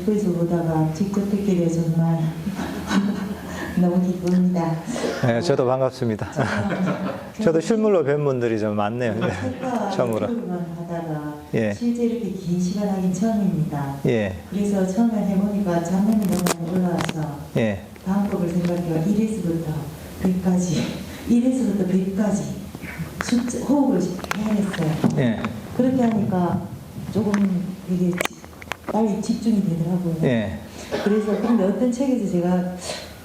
유튜브에서 보다가 직접 듣게 되어 정말 너무 기쁩니다. 네, 저도 반갑습니다. 저도 실물로 뵌 분들이 좀 많네요. 처음으로. 유튜브만 하다가 예. 실제 이렇게 긴 시간 하긴 처음입니다. 예, 그래서 처음에 해보니까 장면이 너무 올라와서 예, 방법을 생각해요. 1에서부터 100까지 1에서부터 100까지 숫자, 호흡을 해야겠어요. 예, 그렇게 하니까 조금 이게 빨리 집중이 되더라고요. 예. 그래서 근데 어떤 책에서 제가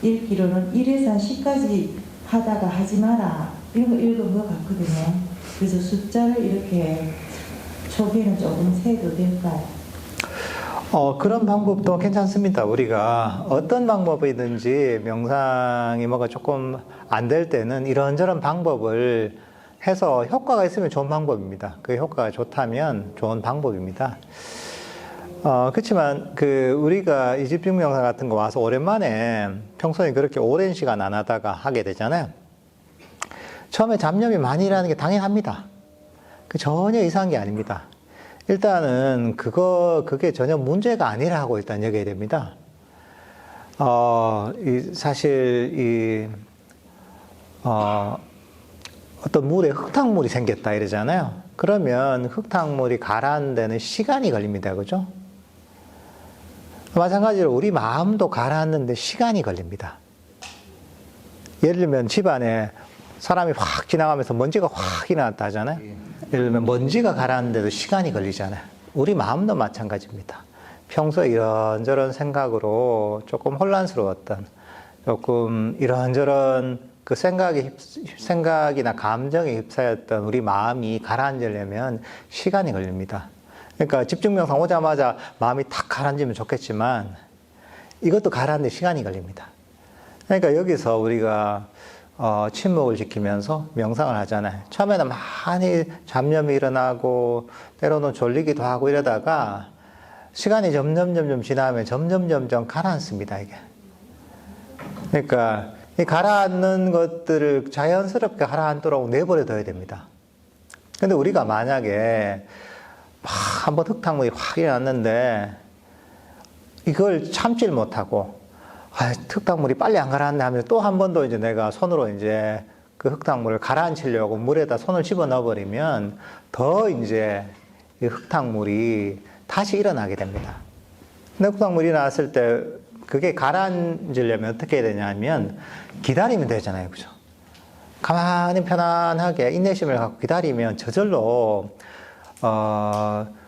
읽기로는 1에서 10까지 하다가 하지 마라 이런 거 읽은 것 같거든요. 그래서 숫자를 이렇게 초기에는 조금 세도 될까요? 그런 방법도 괜찮습니다. 우리가 어떤 방법이든지 명상이 뭐가 조금 안 될 때는 이런저런 방법을 해서 효과가 있으면 좋은 방법입니다. 그 효과가 좋다면 좋은 방법입니다. 그렇지만 우리가 이 집중 명상 같은 거 와서 오랜만에 평소에 그렇게 오랜 시간 안 하다가 하게 되잖아요. 처음에 잡념이 많이 일어나는 게 당연합니다. 전혀 이상한 게 아닙니다. 일단은 그게 전혀 문제가 아니라고 일단 여겨야 됩니다. 사실 어떤 물에 흙탕물이 생겼다 이러잖아요. 그러면 흙탕물이 가라앉는 데는 시간이 걸립니다. 그죠? 마찬가지로 우리 마음도 가라앉는데 시간이 걸립니다. 예를 들면 집안에 사람이 확 지나가면서 먼지가 확 일어났다 하잖아요. 예를 들면 먼지가 가라앉는데도 시간이 걸리잖아요. 우리 마음도 마찬가지입니다. 평소에 이런저런 생각으로 조금 혼란스러웠던, 조금 이런저런 그 생각이나 감정에 휩싸였던 우리 마음이 가라앉으려면 시간이 걸립니다. 그러니까 집중명상 오자마자 마음이 탁 가라앉으면 좋겠지만 이것도 가라앉는 시간이 걸립니다. 그러니까 여기서 우리가 침묵을 지키면서 명상을 하잖아요. 처음에는 많이 잡념이 일어나고 때로는 졸리기도 하고 이러다가 시간이 점점 지나면 점점 가라앉습니다. 이게. 그러니까 이 가라앉는 것들을 자연스럽게 가라앉도록 내버려둬야 됩니다. 근데 우리가 만약에 막 한번 흙탕물이 확 일어났는데 이걸 참질 못하고 흙탕물이 빨리 안 가라앉네 하면 또 한 번 더 이제 내가 손으로 이제 그 흙탕물을 가라앉히려고 물에다 손을 집어 넣어버리면 더 이제 이 흙탕물이 다시 일어나게 됩니다. 근데 흙탕물이 일어났을 때 그게 가라앉으려면 어떻게 해야 되냐면 기다리면 되잖아요. 그죠? 가만히 편안하게 인내심을 갖고 기다리면 저절로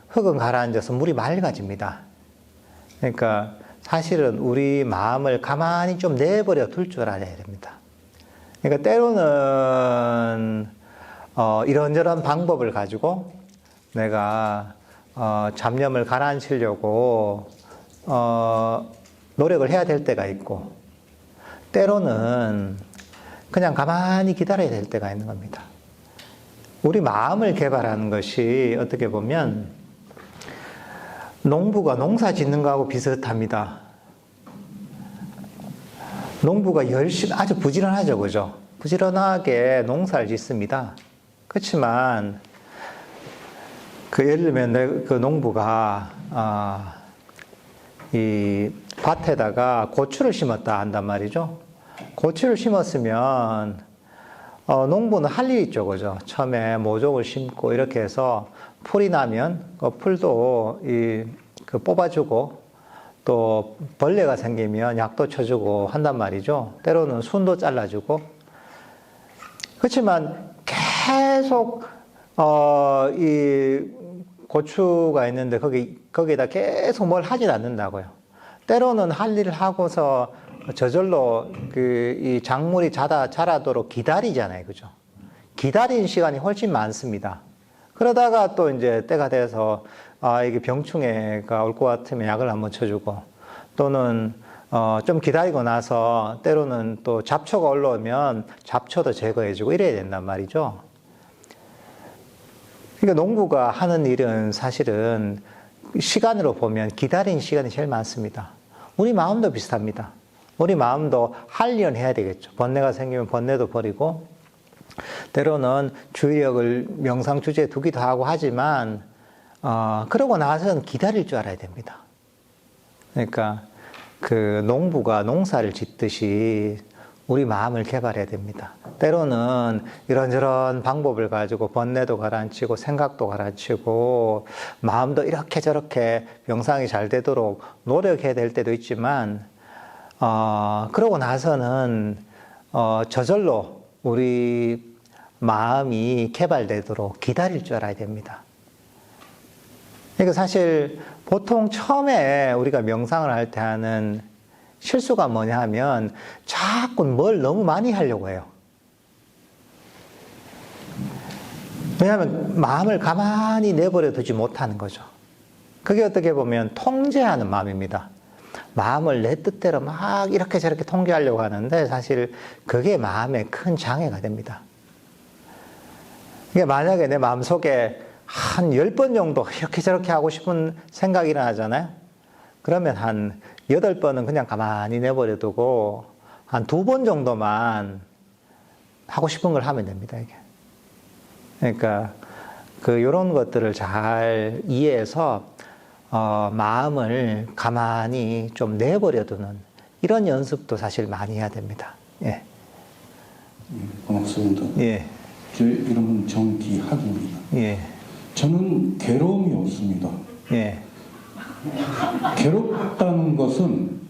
흙은 가라앉아서 물이 맑아집니다. 그러니까 사실은 우리 마음을 가만히 좀 내버려 둘 줄 알아야 됩니다. 그러니까 때로는 이런저런 방법을 가지고 내가 잡념을 가라앉히려고 노력을 해야 될 때가 있고 때로는 그냥 가만히 기다려야 될 때가 있는 겁니다. 우리 마음을 개발하는 것이 어떻게 보면 농부가 농사 짓는 거하고 비슷합니다. 농부가 열심히 아주 부지런하죠, 그죠? 부지런하게 농사를 짓습니다. 그렇지만 예를 들면 그 농부가 이 밭에다가 고추를 심었다 한단 말이죠. 고추를 심었으면 농부는 할 일이 있죠, 그죠? 처음에 모종을 심고 이렇게 해서 풀이 나면 그 풀도 뽑아주고 또 벌레가 생기면 약도 쳐주고 한단 말이죠. 때로는 순도 잘라주고. 그렇지만 계속 이 고추가 있는데 거기에다 계속 뭘 하진 않는다고요. 때로는 할 일을 하고서 저절로 이 작물이 자라도록 기다리잖아요. 그죠? 기다리는 시간이 훨씬 많습니다. 그러다가 또 이제 때가 돼서 이게 병충해가 올 것 같으면 약을 한번 쳐주고 또는 좀 기다리고 나서 때로는 또 잡초가 올라오면 잡초도 제거해주고 이래야 된단 말이죠. 그러니까 농부가 하는 일은 사실은 시간으로 보면 기다리는 시간이 제일 많습니다. 우리 마음도 비슷합니다. 우리 마음도 할 일은 해야 되겠죠. 번뇌가 생기면 번뇌도 버리고 때로는 주의력을 명상 주제에 두기도 하고 하지만 그러고 나서는 기다릴 줄 알아야 됩니다. 그러니까 그 농부가 농사를 짓듯이 우리 마음을 개발해야 됩니다. 때로는 이런저런 방법을 가지고 번뇌도 가라앉히고 생각도 가라앉히고 마음도 이렇게 저렇게 명상이 잘 되도록 노력해야 될 때도 있지만 그러고 나서는 저절로 우리 마음이 개발되도록 기다릴 줄 알아야 됩니다. 그러니까 사실 보통 처음에 우리가 명상을 할 때 하는 실수가 뭐냐 하면 자꾸 뭘 너무 많이 하려고 해요. 왜냐하면 마음을 가만히 내버려 두지 못하는 거죠. 그게 어떻게 보면 통제하는 마음입니다. 마음을 내 뜻대로 막 이렇게 저렇게 통제하려고 하는데 사실 그게 마음의 큰 장애가 됩니다. 그러니까 만약에 내 마음속에 한 10번 정도 이렇게 저렇게 하고 싶은 생각이 일어나잖아요. 그러면 한 8번은 그냥 가만히 내버려 두고 한 2번 정도만 하고 싶은 걸 하면 됩니다, 이게. 그러니까 요런 것들을 잘 이해해서 마음을 가만히 좀 내버려 두는 이런 연습도 사실 많이 해야 됩니다. 예. 고맙습니다. 예. 제 이름은 정기학입니다. 예. 저는 괴로움이 없습니다. 예. 괴롭다는 것은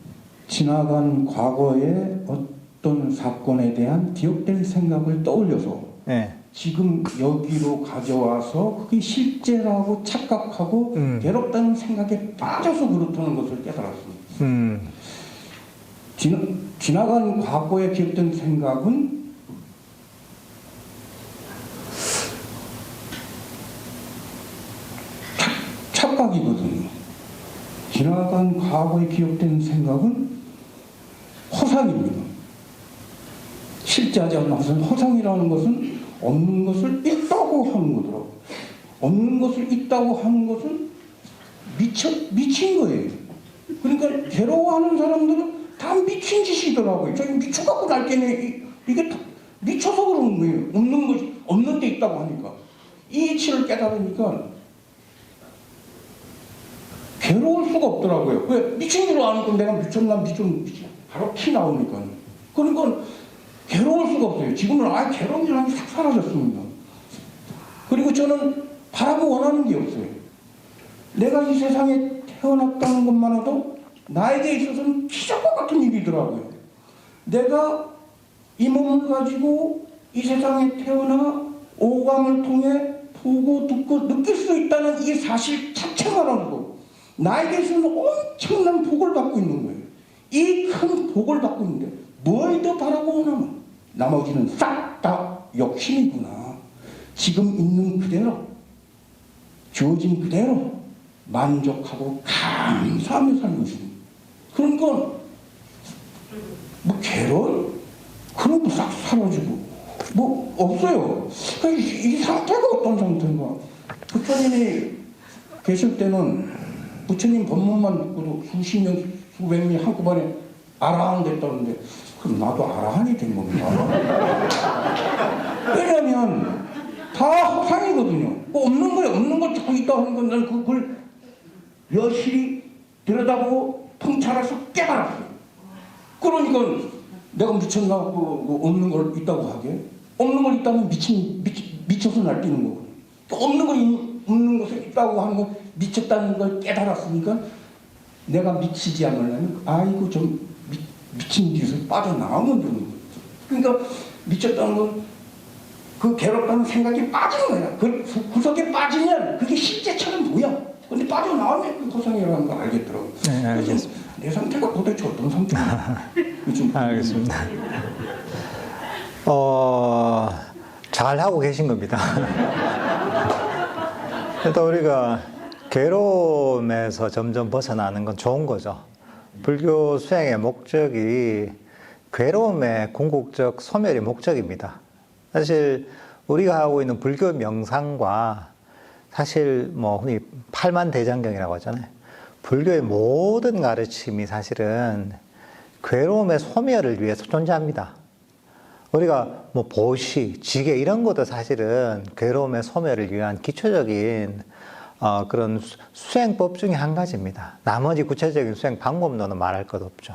지나간 과거의 어떤 사건에 대한 기억된 생각을 떠올려서 예. 지금 여기로 가져와서 그게 실제라고 착각하고 괴롭다는 생각에 빠져서 그렇다는 것을 깨달았습니다. 지나간 과거에 기억된 생각은 착각이거든요. 지나간 과거에 기억된 생각은 허상입니다. 실제하지 않은 허상이라는 것은 없는 것을 있다고 하는 거더라고요. 없는 것을 있다고 하는 것은 미친 거예요. 그러니까 괴로워하는 사람들은 다 미친 짓이더라고요. 저기 미쳐갖고 날개네. 이게 다 미쳐서 그러는 거예요. 없는 것이 없는 데 있다고 하니까. 이 이치를 깨달으니까 괴로울 수가 없더라고요. 왜? 미친 줄 아니까 내가 미쳤나 바로 티 나오니까. 그러니까 괴로울 수가 없어요. 지금은 아예 괴로움이라는 게 싹 사라졌습니다. 그리고 저는 바라고 원하는 게 없어요. 내가 이 세상에 태어났다는 것만으로도 나에게 있어서는 기적과 같은 일이더라고요. 내가 이 몸을 가지고 이 세상에 태어나 오감을 통해 보고 듣고 느낄 수 있다는 이 사실 자체만으로도 나에게 있어서는 엄청난 복을 받고 있는 거예요. 이 큰 복을 받고 있는데 뭘 더 바라고 원하면 나머지는 싹 다 욕심이구나. 지금 있는 그대로 주어진 그대로 만족하고 감사하며 사는 것입니다. 그러니까 뭐 괴로움 그런 거 싹 사라지고 뭐 없어요. 이 상태가 어떤 상태인가. 부처님이 계실 때는 부처님 법문만 듣고도 수십 명 수백 명이 한꺼번에 아라한 됐다는데 그럼 나도 아라한이 된 겁니다. 왜냐하면 다 허상이거든요. 뭐 없는 거에 없는 걸 자꾸 있다고 하는 건 난 그걸 여실히 들여다보고 통찰해서 깨달았어요. 그러니까 내가 미쳤나 없는 걸 있다고 하게? 없는 걸 있다면 미쳐서 날뛰는 거거든요. 없는 것을 있다고 하는 건 미쳤다는 걸 깨달았으니까 내가 미치지 않으려면 아이고 좀 미친 짓을 빠져나오면 되는 거예요. 그러니까 미쳤다는 건 그 괴롭다는 생각이 빠지는 거야. 그 구석에 빠지면 그게 실제처럼 보여. 근데 빠져나오면 그 허상이라는 걸 알겠더라고요. 네, 알겠습니다. 내 상태가 도대체 어떤 상태인가. 알겠습니다. 잘하고 계신 겁니다. 일단 우리가 괴로움에서 점점 벗어나는 건 좋은 거죠. 불교 수행의 목적이 괴로움의 궁극적 소멸이 목적입니다. 사실 우리가 하고 있는 불교 명상과 사실 뭐 흔히 팔만대장경이라고 하잖아요. 불교의 모든 가르침이 사실은 괴로움의 소멸을 위해서 존재합니다. 우리가 뭐 보시, 지계 이런 것도 사실은 괴로움의 소멸을 위한 기초적인 그런 수행법 중에 한 가지입니다. 나머지 구체적인 수행 방법론은 말할 것 없죠.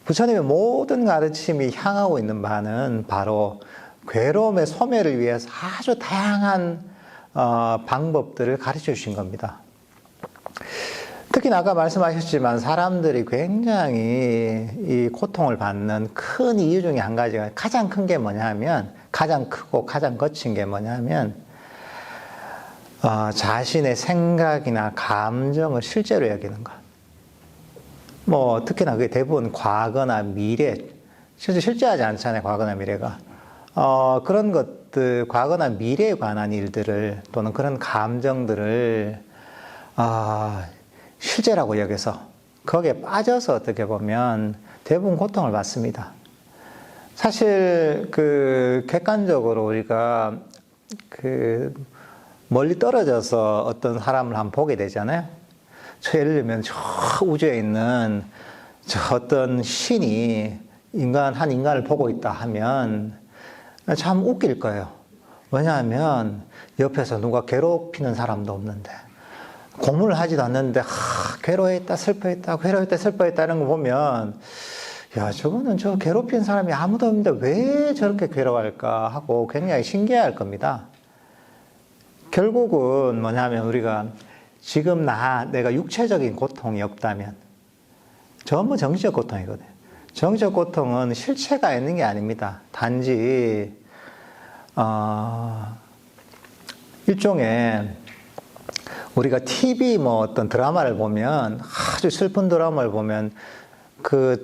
부처님의 모든 가르침이 향하고 있는 바는 바로 괴로움의 소멸을 위해서 아주 다양한 방법들을 가르쳐 주신 겁니다. 특히나 아까 말씀하셨지만 사람들이 굉장히 이 고통을 받는 큰 이유 중에 한 가지가 가장 큰 게 뭐냐면 가장 크고 가장 거친 게 뭐냐면 자신의 생각이나 감정을 실제로 여기는 것. 뭐 특히나 그게 대부분 과거나 미래, 실제 실제하지 않잖아요. 과거나 미래가. 그런 것들, 과거나 미래에 관한 일들을 또는 그런 감정들을 실제라고 여겨서 거기에 빠져서 어떻게 보면 대부분 고통을 받습니다. 사실 객관적으로 우리가 멀리 떨어져서 어떤 사람을 한번 보게 되잖아요. 예를 들면 저 우주에 있는 저 어떤 신이 한 인간을 보고 있다 하면 참 웃길 거예요. 왜냐하면 옆에서 누가 괴롭히는 사람도 없는데 공부를 하지도 않는데 괴로워했다 슬퍼했다 괴로워했다 슬퍼했다 이런 거 보면 야 저거는 저 괴롭힌 사람이 아무도 없는데 왜 저렇게 괴로워할까 하고 굉장히 신기해할 겁니다. 결국은 뭐냐면 우리가 지금 내가 육체적인 고통이 없다면 전부 정신적 고통이거든요. 정신적 고통은 실체가 있는 게 아닙니다. 단지 일종의 우리가 TV 어떤 드라마를 보면 아주 슬픈 드라마를 보면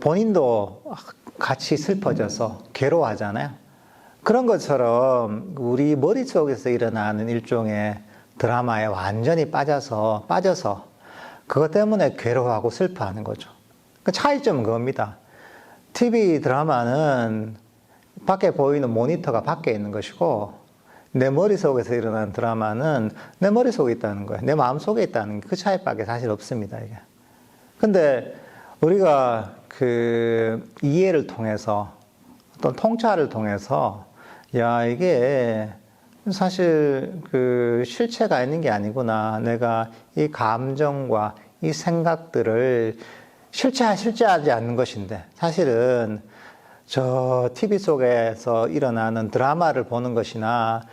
본인도 같이 슬퍼져서 괴로워하잖아요. 그런 것처럼 우리 머릿속에서 일어나는 일종의 드라마에 완전히 빠져서 그것 때문에 괴로워하고 슬퍼하는 거죠. 그 차이점은 그겁니다. TV 드라마는 밖에 보이는 모니터가 밖에 있는 것이고 내 머릿속에서 일어나는 드라마는 내 머릿속에 있다는 거예요. 내 마음속에 있다는 그 차이밖에 사실 없습니다. 이게. 근데 우리가 이해를 통해서 어떤 통찰을 통해서 야 이게 사실 실체가 있는 게 아니구나. 내가 이 감정과 이 생각들을 실체하지 않는 것인데 사실은 저 TV 속에서 일어나는 드라마를 보는 것이나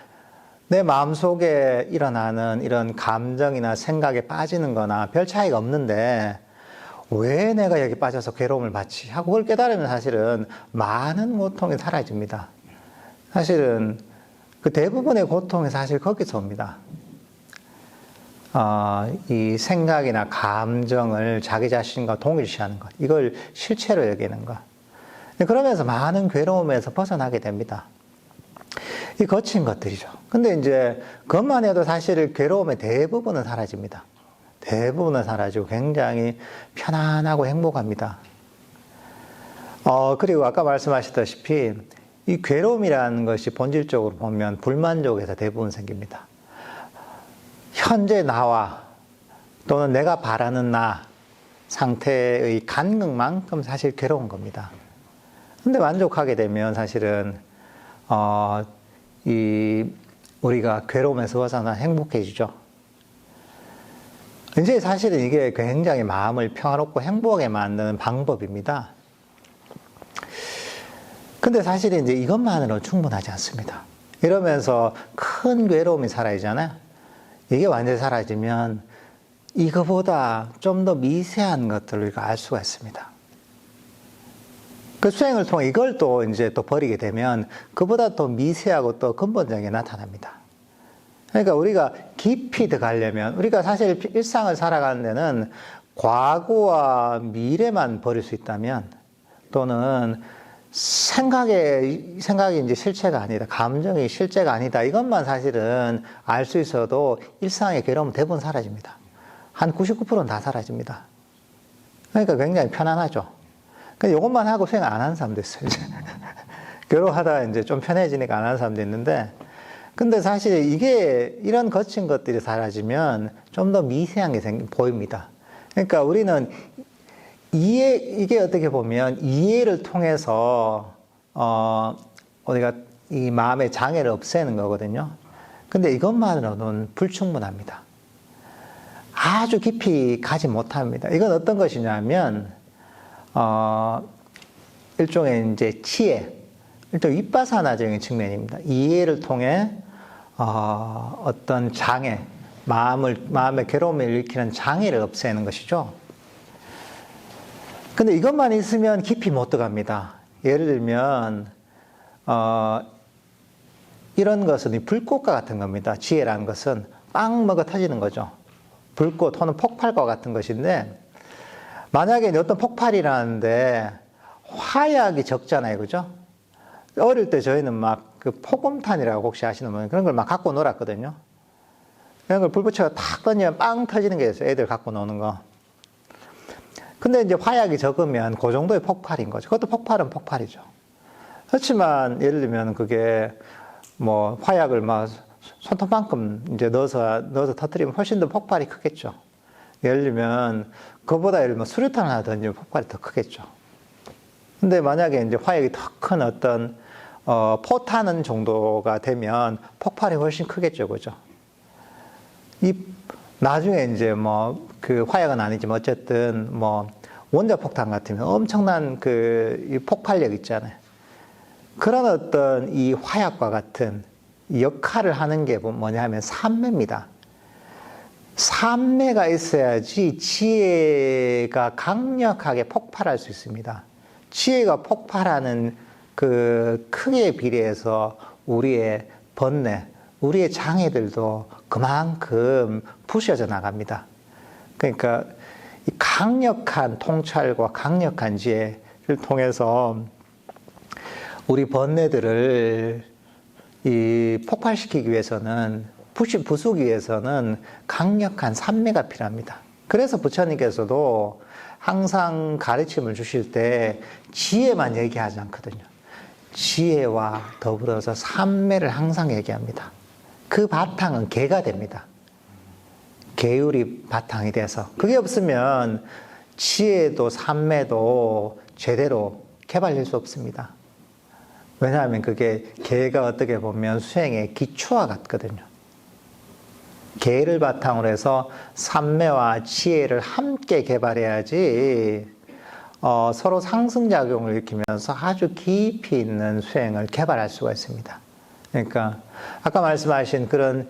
내 마음속에 일어나는 이런 감정이나 생각에 빠지는 거나 별 차이가 없는데 왜 내가 여기 빠져서 괴로움을 받지? 하고 그걸 깨달으면 사실은 많은 고통이 사라집니다. 사실은 대부분의 고통이 사실 거기서 옵니다. 이 생각이나 감정을 자기 자신과 동일시하는 것, 이걸 실체로 여기는 것. 그러면서 많은 괴로움에서 벗어나게 됩니다. 이 거친 것들이죠. 근데 이제 그것만 해도 사실 괴로움의 대부분은 사라집니다. 대부분은 사라지고 굉장히 편안하고 행복합니다. 그리고 아까 말씀하셨다시피 이 괴로움이라는 것이 본질적으로 보면 불만족에서 대부분 생깁니다. 현재 나와 또는 내가 바라는 나 상태의 간극만큼 사실 괴로운 겁니다. 근데 만족하게 되면 사실은 우리가 괴로움에서 벗어나 행복해지죠. 이제 사실은 이게 굉장히 마음을 평화롭고 행복하게 만드는 방법입니다. 근데 사실은 이제 이것만으로 충분하지 않습니다. 이러면서 큰 괴로움이 사라지잖아요. 이게 완전히 사라지면 이거보다 좀 더 미세한 것들을 우리가 알 수가 있습니다. 그 수행을 통해 이걸 또 이제 또 버리게 되면 그보다 더 미세하고 또 근본적인 게 나타납니다. 그러니까 우리가 깊이 들어가려면 우리가 사실 일상을 살아가는 데는 과거와 미래만 버릴 수 있다면 또는 생각이 이제 실체가 아니다. 감정이 실체가 아니다. 이것만 사실은 알 수 있어도 일상의 괴로움은 대부분 사라집니다. 한 99%는 다 사라집니다. 그러니까 굉장히 편안하죠. 근데 이것만 하고 수행 안 하는 사람도 있어요. 괴로워하다가 이제 좀 편해지니까 안 하는 사람도 있는데, 근데 사실 이런 거친 것들이 사라지면 좀 더 미세한 게 보입니다. 그러니까 우리는 이게 어떻게 보면 이해를 통해서, 우리가 이 마음의 장애를 없애는 거거든요. 근데 이것만으로는 불충분합니다. 아주 깊이 가지 못합니다. 이건 어떤 것이냐면, 일종의 이제 치에, 일종 윗바사나적인 측면입니다. 이해를 통해, 어떤 장애, 마음의 괴로움을 일으키는 장애를 없애는 것이죠. 근데 이것만 있으면 깊이 못 들어갑니다. 예를 들면, 이런 것은 이 불꽃과 같은 겁니다. 지혜라는 것은 빵 먹어 터지는 거죠. 불꽃 또는 폭발과 같은 것인데, 만약에 어떤 폭발이라는데 화약이 적잖아요. 그죠? 어릴 때 저희는 막 그 포금탄이라고 혹시 아시는 분 그런 걸 막 갖고 놀았거든요. 그런 걸 불 붙여서 탁 던지면 빵 터지는 게 있어요. 애들 갖고 노는 거. 근데 이제 화약이 적으면 그 정도의 폭발인 거죠. 그것도 폭발은 폭발이죠. 그렇지만 예를 들면 그게 뭐 화약을 막 손톱만큼 이제 넣어서 터뜨리면 훨씬 더 폭발이 크겠죠. 예를 들면 그보다 예를 들면 수류탄 하나 던지면 폭발이 더 크겠죠. 근데 만약에 이제 화약이 더 큰 어떤 포탄은 정도가 되면 폭발이 훨씬 크겠죠, 그죠? 나중에 이제 뭐 그 화약은 아니지만 어쨌든 뭐 원자폭탄 같으면 엄청난 이 폭발력 있잖아요. 그런 어떤 이 화약과 같은 역할을 하는 게 뭐냐면 삼매입니다. 삼매가 있어야지 지혜가 강력하게 폭발할 수 있습니다. 지혜가 폭발하는 그 크기에 비례해서 우리의 번뇌, 우리의 장애들도 그만큼 부셔져 나갑니다. 그러니까 이 강력한 통찰과 강력한 지혜를 통해서 우리 번뇌들을 폭발시키기 위해서는, 부수기 위해서는 강력한 삼매가 필요합니다. 그래서 부처님께서도 항상 가르침을 주실 때 지혜만 얘기하지 않거든요. 지혜와 더불어서 삼매를 항상 얘기합니다. 그 바탕은 개가 됩니다. 계율이 바탕이 돼서. 그게 없으면 지혜도 삼매도 제대로 개발될 수 없습니다. 왜냐하면 그게 개가 어떻게 보면 수행의 기초와 같거든요. 개를 바탕으로 해서 삼매와 지혜를 함께 개발해야지 서로 상승작용을 일으키면서 아주 깊이 있는 수행을 개발할 수가 있습니다. 그러니까 아까 말씀하신 그런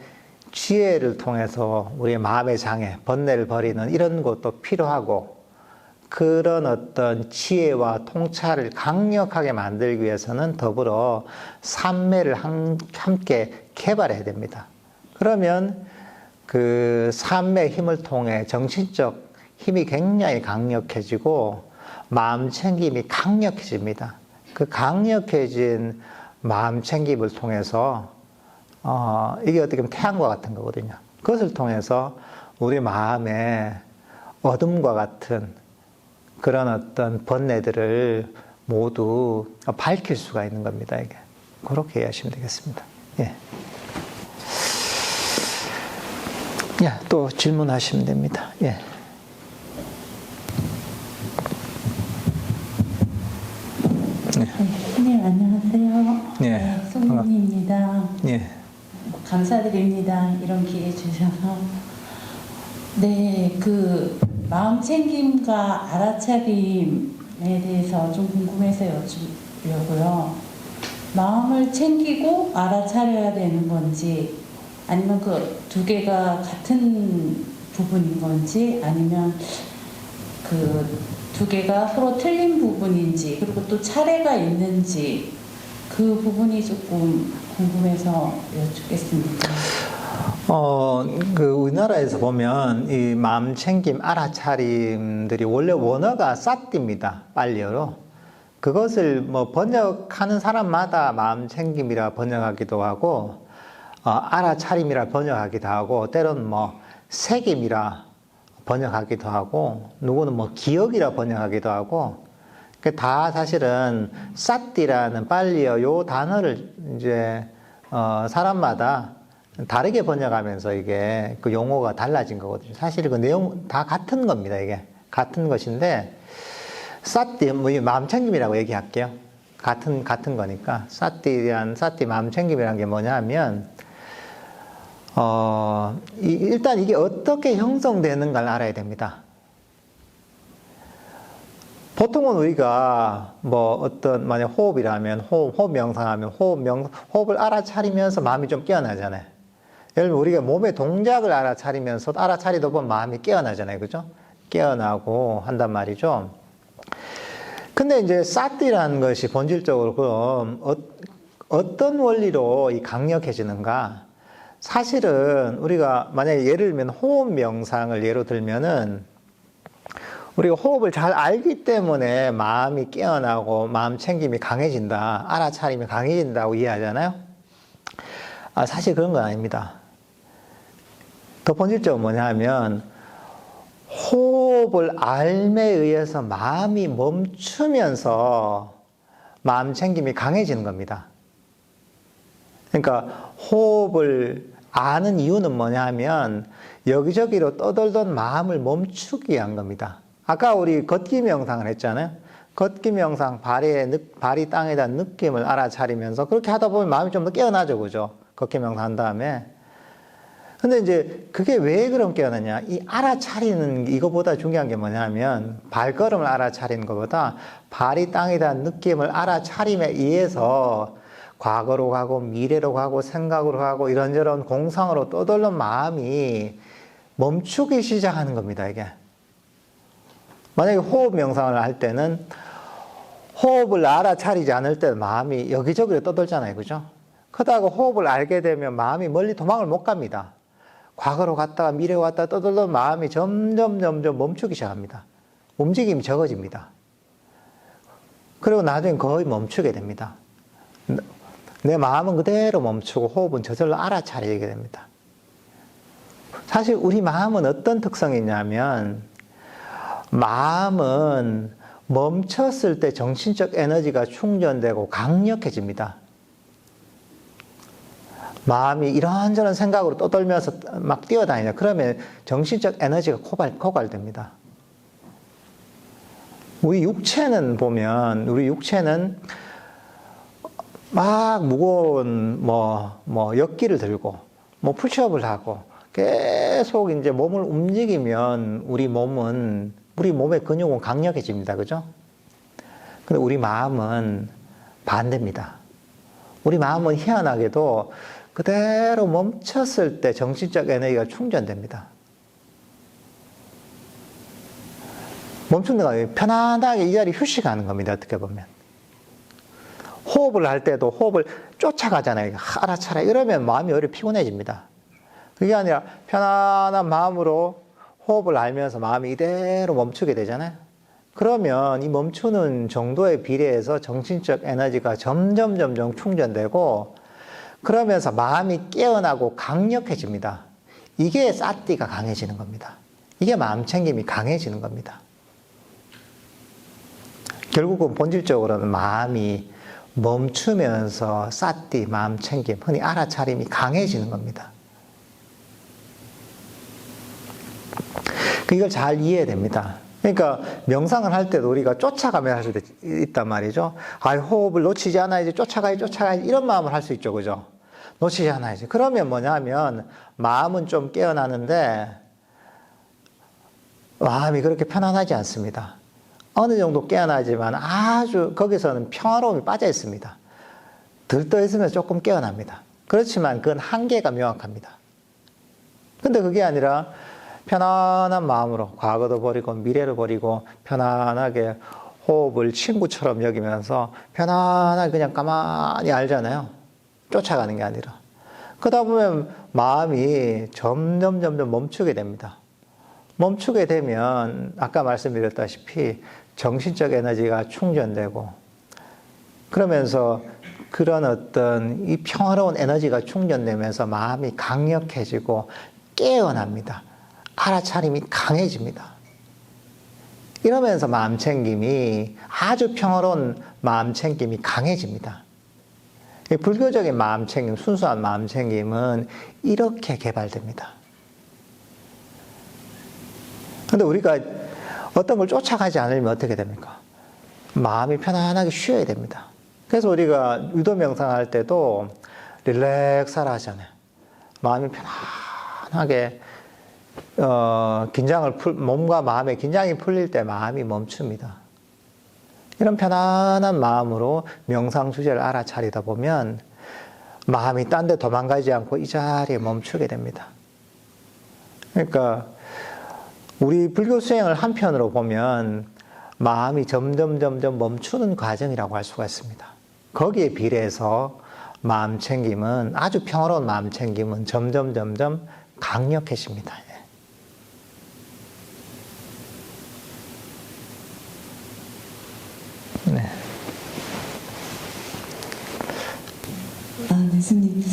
지혜를 통해서 우리의 마음의 장애, 번뇌를 버리는 이런 것도 필요하고, 그런 어떤 지혜와 통찰을 강력하게 만들기 위해서는 더불어 삼매를 함께 개발해야 됩니다. 그러면 그 삼매의 힘을 통해 정신적 힘이 굉장히 강력해지고 마음 챙김이 강력해집니다. 그 강력해진 마음 챙김을 통해서 이게 어떻게 보면 태양과 같은 거거든요. 그것을 통해서 우리 마음에 어둠과 같은 그런 어떤 번뇌들을 모두 밝힐 수가 있는 겁니다. 이게 그렇게 이해하시면 되겠습니다. 예. 예, 또 질문하시면 됩니다. 예. 네, 안녕하세요. 예. 네, 송민입니다. 예. 감사드립니다. 이런 기회 주셔서. 네, 그 마음 챙김과 알아차림에 대해서 좀 궁금해서 여쭈려고요. 마음을 챙기고 알아차려야 되는 건지, 아니면 그 두 개가 같은 부분인 건지, 아니면 그 두 개가 서로 틀린 부분인지, 그리고 또 차례가 있는지, 그 부분이 조금 궁금해서 여쭙겠습니다. 우리나라에서 보면 이 마음 챙김, 알아차림들이 원래 원어가 사띠입니다. 빨리어로. 그것을 뭐 번역하는 사람마다 마음 챙김이라 번역하기도 하고, 알아차림이라 번역하기도 하고, 때로는 뭐 새김이라 번역하기도 하고, 누구는 뭐 기억이라 번역하기도 하고, 다 사실은 사띠라는 빨리어 요 단어를 이제 사람마다 다르게 번역하면서 이게 그 용어가 달라진 거거든요. 사실 그 내용 다 같은 겁니다. 이게 같은 것인데, 사띠 뭐 마음 챙김이라고 얘기할게요. 같은 거니까 사띠 마음 챙김이라는 게 뭐냐면 일단 이게 어떻게 형성되는가를 알아야 됩니다. 보통은 우리가 뭐 어떤 만약 호흡이라면 호흡 명상하면 호흡을 알아차리면서 마음이 좀 깨어나잖아요. 예를 들면 우리가 몸의 동작을 알아차리면서 알아차리다 보면 마음이 깨어나잖아요. 그죠? 깨어나고 한단 말이죠. 근데 이제 사티라는 것이 본질적으로 그럼 어떤 원리로 이 강력해지는가? 사실은 우리가 만약에 예를 들면 호흡 명상을 예로 들면은 우리가 호흡을 잘 알기 때문에 마음이 깨어나고 마음 챙김이 강해진다, 알아차림이 강해진다고 이해하잖아요. 사실 그런 건 아닙니다. 더 본질적으로 뭐냐 하면 호흡을 알에 의해서 마음이 멈추면서 마음 챙김이 강해지는 겁니다. 그러니까 호흡을 아는 이유는 뭐냐 하면 여기저기로 떠돌던 마음을 멈추기 위한 겁니다. 아까 우리 걷기 명상을 했잖아요. 걷기 명상, 발이 땅에 대한 느낌을 알아차리면서 그렇게 하다 보면 마음이 좀 더 깨어나죠. 그죠? 걷기 명상 한 다음에. 근데 이제 그게 왜 그럼 깨어나냐? 이 알아차리는 이거보다 중요한 게 뭐냐면 발걸음을 알아차리는 것보다 발이 땅에 대한 느낌을 알아차림에 의해서 과거로 가고 미래로 가고 생각으로 가고 이런저런 공상으로 떠돌는 마음이 멈추기 시작하는 겁니다. 이게. 만약에 호흡 명상을 할 때는 호흡을 알아차리지 않을 때 마음이 여기저기로 떠돌잖아요. 그죠? 그러다가 호흡을 알게 되면 마음이 멀리 도망을 못 갑니다. 과거로 갔다가 미래로 갔다가 떠돌던 마음이 점점 멈추기 시작합니다. 움직임이 적어집니다. 그리고 나중에 거의 멈추게 됩니다. 내 마음은 그대로 멈추고 호흡은 저절로 알아차리게 됩니다. 사실 우리 마음은 어떤 특성이 있냐면 마음은 멈췄을 때 정신적 에너지가 충전되고 강력해집니다. 마음이 이런저런 생각으로 떠돌면서 막 뛰어다니냐. 그러면 정신적 에너지가 고갈됩니다. 우리 육체는 보면, 우리 육체는 막 무거운 역기를 들고, 푸시업을 하고, 계속 이제 몸을 움직이면 우리 몸의 근육은 강력해집니다. 그죠? 근데 우리 마음은 반대입니다. 우리 마음은 희한하게도 그대로 멈췄을 때 정신적 에너지가 충전됩니다. 멈춘다가 편안하게 이 자리 휴식하는 겁니다. 어떻게 보면. 호흡을 할 때도 호흡을 쫓아가잖아요. 알아차라 이러면 마음이 오히려 피곤해집니다. 그게 아니라 편안한 마음으로 호흡을 알면서 마음이 이대로 멈추게 되잖아요. 그러면 이 멈추는 정도에 비례해서 정신적 에너지가 점점 충전되고 그러면서 마음이 깨어나고 강력해집니다. 이게 사티가 강해지는 겁니다. 이게 마음 챙김이 강해지는 겁니다. 결국은 본질적으로는 마음이 멈추면서 사티, 마음 챙김, 흔히 알아차림이 강해지는 겁니다. 이걸 잘 이해해야 됩니다. 그러니까 명상을 할 때도 우리가 쫓아가며 할 수도 있단 말이죠. 호흡을 놓치지 않아야지, 쫓아가야지 이런 마음을 할 수 있죠. 그죠? 놓치지 않아야지. 그러면 뭐냐면 마음은 좀 깨어나는데 마음이 그렇게 편안하지 않습니다. 어느 정도 깨어나지만 아주 거기서는 평화로움이 빠져 있습니다. 들떠 있으면서 조금 깨어납니다. 그렇지만 그건 한계가 명확합니다. 근데 그게 아니라 편안한 마음으로 과거도 버리고 미래를 버리고 편안하게 호흡을 친구처럼 여기면서 편안하게 그냥 가만히 알잖아요. 쫓아가는 게 아니라. 그러다 보면 마음이 점점 멈추게 됩니다. 멈추게 되면 아까 말씀드렸다시피 정신적 에너지가 충전되고 그러면서 그런 어떤 이 평화로운 에너지가 충전되면서 마음이 강력해지고 깨어납니다. 알아차림이 강해집니다. 이러면서 마음 챙김이 아주 평화로운 마음 챙김이 강해집니다. 불교적인 마음 챙김, 순수한 마음 챙김은 이렇게 개발됩니다. 근데 우리가 어떤 걸 쫓아가지 않으면 어떻게 됩니까? 마음이 편안하게 쉬어야 됩니다. 그래서 우리가 유도 명상할 때도 릴렉스하라 하잖아요. 마음이 편안하게 몸과 마음의 긴장이 풀릴 때 마음이 멈춥니다. 이런 편안한 마음으로 명상 주제를 알아차리다 보면 마음이 딴 데 도망가지 않고 이 자리에 멈추게 됩니다. 그러니까 우리 불교 수행을 한편으로 보면 마음이 점점 멈추는 과정이라고 할 수가 있습니다. 거기에 비례해서 마음 챙김은, 아주 평화로운 마음 챙김은 점점 강력해집니다. 네. 네, 스님.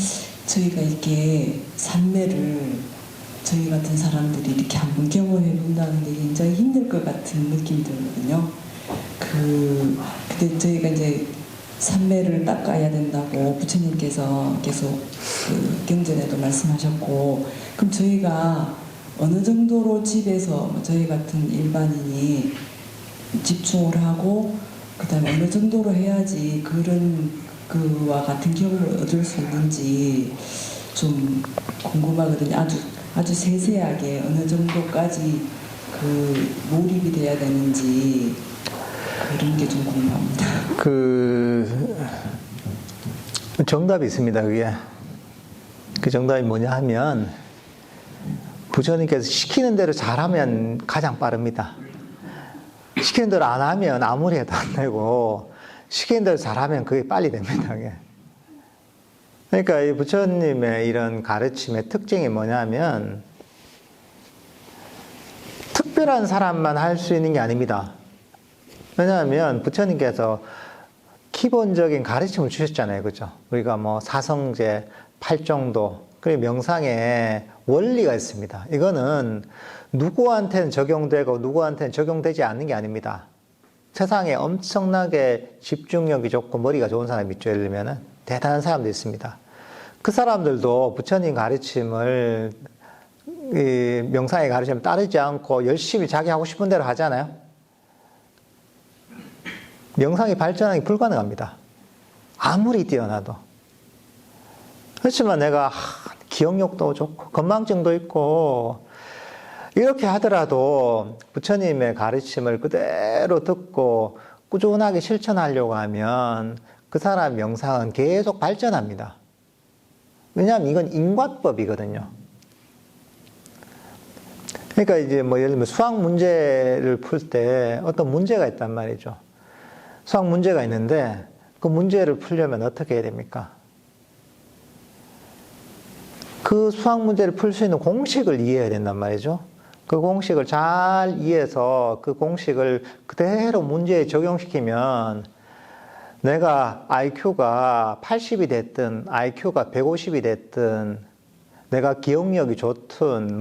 저희가 이렇게 산매를 저희 같은 사람들이 이렇게 한번 경험해 본다는 게 굉장히 힘들 것 같은 느낌이 들거든요. 근데 저희가 이제 산매를 닦아야 된다고 부처님께서 계속 경전에도 말씀하셨고, 그럼 저희가 어느 정도로 집에서 저희 같은 일반인이 집중을 하고, 그 다음에 어느 정도로 해야지 그와 같은 경험을 얻을 수 있는지 좀 궁금하거든요. 아주 세세하게 어느 정도까지 몰입이 돼야 되는지 그런 게 좀 궁금합니다. 정답이 있습니다. 그게 그 정답이 뭐냐 하면 부처님께서 시키는 대로 잘하면 가장 빠릅니다. 시키는 대로 안 하면 아무리 해도 안 되고, 시키는 대로 잘하면 그게 빨리 됩니다. 그게. 그러니까 이 부처님의 이런 가르침의 특징이 뭐냐면 특별한 사람만 할 수 있는 게 아닙니다. 왜냐하면 부처님께서 기본적인 가르침을 주셨잖아요. 그죠? 우리가 뭐 사성제, 팔정도, 그리고 명상에 원리가 있습니다. 이거는 누구한테는 적용되고 누구한테는 적용되지 않는 게 아닙니다. 세상에 엄청나게 집중력이 좋고 머리가 좋은 사람이 있죠. 예를 들면 대단한 사람도 있습니다. 그 사람들도 부처님 가르침을, 명상의 가르침을 따르지 않고 열심히 자기 하고 싶은 대로 하잖아요. 명상이 발전하기 불가능합니다. 아무리 뛰어나도. 그렇지만 내가 기억력도 좋고 건망증도 있고 이렇게 하더라도 부처님의 가르침을 그대로 듣고 꾸준하게 실천하려고 하면 그 사람 명상은 계속 발전합니다. 왜냐하면 이건 인과법이거든요. 그러니까 이제 뭐 예를 들면 수학 문제를 풀 때 어떤 문제가 있단 말이죠. 수학 문제가 있는데 그 문제를 풀려면 어떻게 해야 됩니까? 그 수학 문제를 풀 수 있는 공식을 이해해야 된단 말이죠. 그 공식을 잘 이해해서 그 공식을 그대로 문제에 적용시키면 내가 IQ가 80이 됐든 IQ가 150이 됐든 내가 기억력이 좋든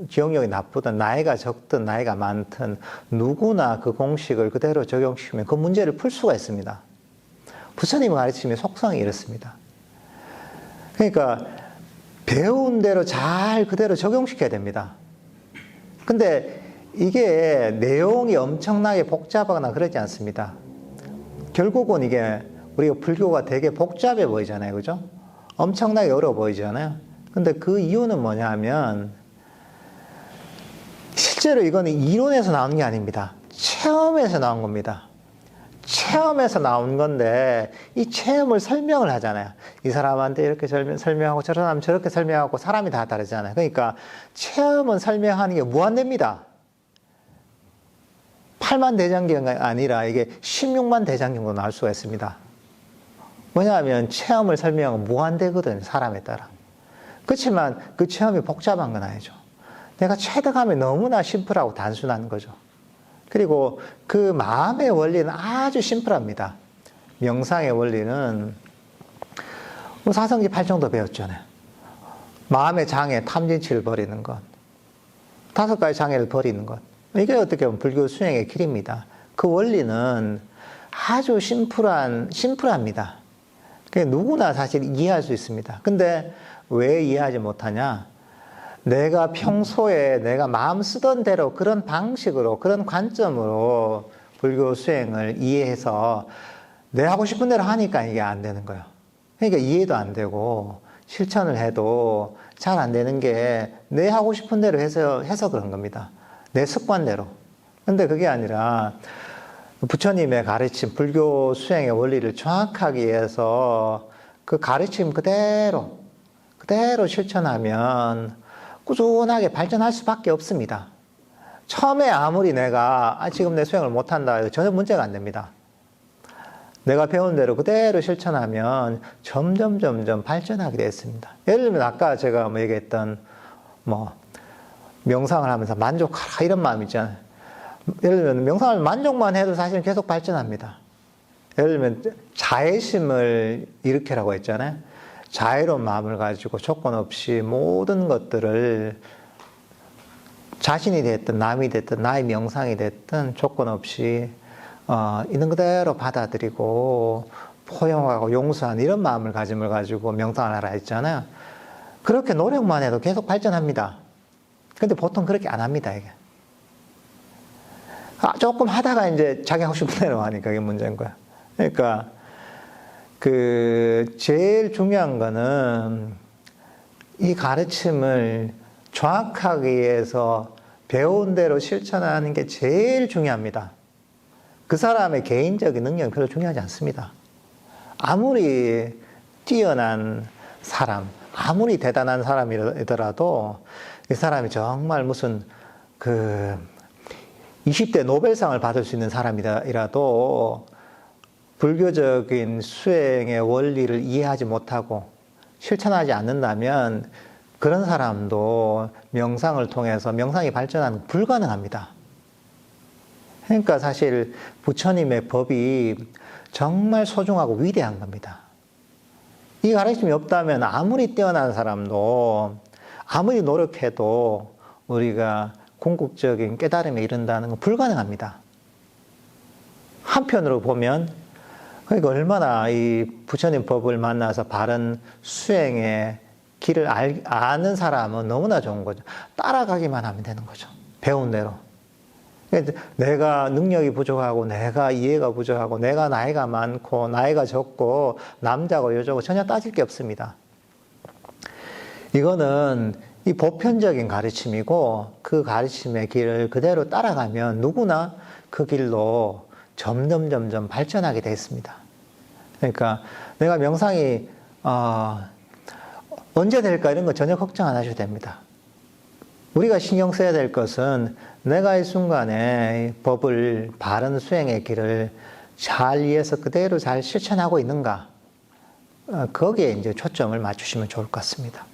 기억력이 나쁘든 나이가 적든 나이가 많든 누구나 그 공식을 그대로 적용시키면 그 문제를 풀 수가 있습니다. 부처님 가르침의 속성이 이렇습니다. 그러니까 배운 대로 잘 그대로 적용시켜야 됩니다. 근데 이게 내용이 엄청나게 복잡하거나 그러지 않습니다. 결국은 이게 우리가 불교가 되게 복잡해 보이잖아요. 그죠? 엄청나게 어려워 보이잖아요. 근데 그 이유는 뭐냐 하면 실제로 이거는 이론에서 나오는 게 아닙니다. 체험에서 나온 겁니다. 체험에서 나온 건데 이 체험을 설명을 하잖아요. 이 사람한테 이렇게 설명하고 저 사람 저렇게 설명하고 사람이 다 다르잖아요. 그러니까 체험은 설명하는 게 무한대입니다. 8만 대장경이 아니라 이게 16만 대장경도 나올 수가 있습니다. 왜냐하면 체험을 설명하면 무한대거든요. 사람에 따라. 그렇지만 그 체험이 복잡한 건 아니죠. 내가 체득하면 너무나 심플하고 단순한 거죠. 그리고 그 마음의 원리는 아주 심플합니다. 명상의 원리는 사성지 8정도 배웠잖아요. 마음의 장애, 탐진치를 버리는 것. 5가지 장애를 버리는 것. 이게 어떻게 보면 불교 수행의 길입니다. 그 원리는 아주 심플합니다. 누구나 사실 이해할 수 있습니다. 근데 왜 이해하지 못하냐? 내가 평소에 내가 마음 쓰던 대로 그런 방식으로, 그런 관점으로 불교 수행을 이해해서 내 하고 싶은 대로 하니까 이게 안 되는 거예요. 그러니까 이해도 안 되고 실천을 해도 잘 안 되는 게 내 하고 싶은 대로 해서 그런 겁니다. 내 습관대로. 근데 그게 아니라 부처님의 가르침, 불교 수행의 원리를 정확하게 해서 그 가르침 그대로 실천하면 꾸준하게 발전할 수밖에 없습니다. 처음에 아무리 내가 지금 내 수행을 못한다 해도 전혀 문제가 안 됩니다. 내가 배운 대로 그대로 실천하면 점점 발전하게 되어 있습니다. 예를 들면 아까 제가 얘기했던 명상을 하면서 만족하라 이런 마음 있잖아요. 예를 들면 명상을 만족만 해도 사실은 계속 발전합니다. 예를 들면 자애심을 일으키라고 했잖아요. 자애로운 마음을 가지고 조건 없이 모든 것들을 자신이 됐든 남이 됐든 나의 명상이 됐든 조건 없이 있는 그대로 받아들이고 포용하고 용서하는 이런 마음을 가지고 명상을 하라 했잖아요. 그렇게 노력만 해도 계속 발전합니다. 근데 보통 그렇게 안 합니다, 이게. 조금 하다가 이제 자기 하고 싶은 대로 하니까 그게 문제인 거야. 그러니까 제일 중요한 거는 이 가르침을 정확하게 해서 배운 대로 실천하는 게 제일 중요합니다. 그 사람의 개인적인 능력은 별로 중요하지 않습니다. 아무리 뛰어난 사람, 아무리 대단한 사람이더라도 이 사람이 정말 무슨 20대 노벨상을 받을 수 있는 사람이라도 불교적인 수행의 원리를 이해하지 못하고 실천하지 않는다면 그런 사람도 명상을 통해서 명상이 발전하는 불가능합니다. 그러니까 사실 부처님의 법이 정말 소중하고 위대한 겁니다. 이 가르침이 없다면 아무리 뛰어난 사람도 아무리 노력해도 우리가 궁극적인 깨달음에 이른다는 건 불가능합니다. 한편으로 보면 그러니까 얼마나 이 부처님 법을 만나서 바른 수행의 길을 아는 사람은 너무나 좋은 거죠. 따라가기만 하면 되는 거죠. 배운 대로. 내가 능력이 부족하고 내가 이해가 부족하고 내가 나이가 많고 나이가 적고 남자고 여자고 전혀 따질 게 없습니다. 이거는 이 보편적인 가르침이고 그 가르침의 길을 그대로 따라가면 누구나 그 길로 점점 발전하게 되어 있습니다. 그러니까 내가 명상이 언제 될까 이런 거 전혀 걱정 안 하셔도 됩니다. 우리가 신경 써야 될 것은 내가 이 순간에 법을 바른 수행의 길을 잘 이해해서 그대로 잘 실천하고 있는가 거기에 이제 초점을 맞추시면 좋을 것 같습니다.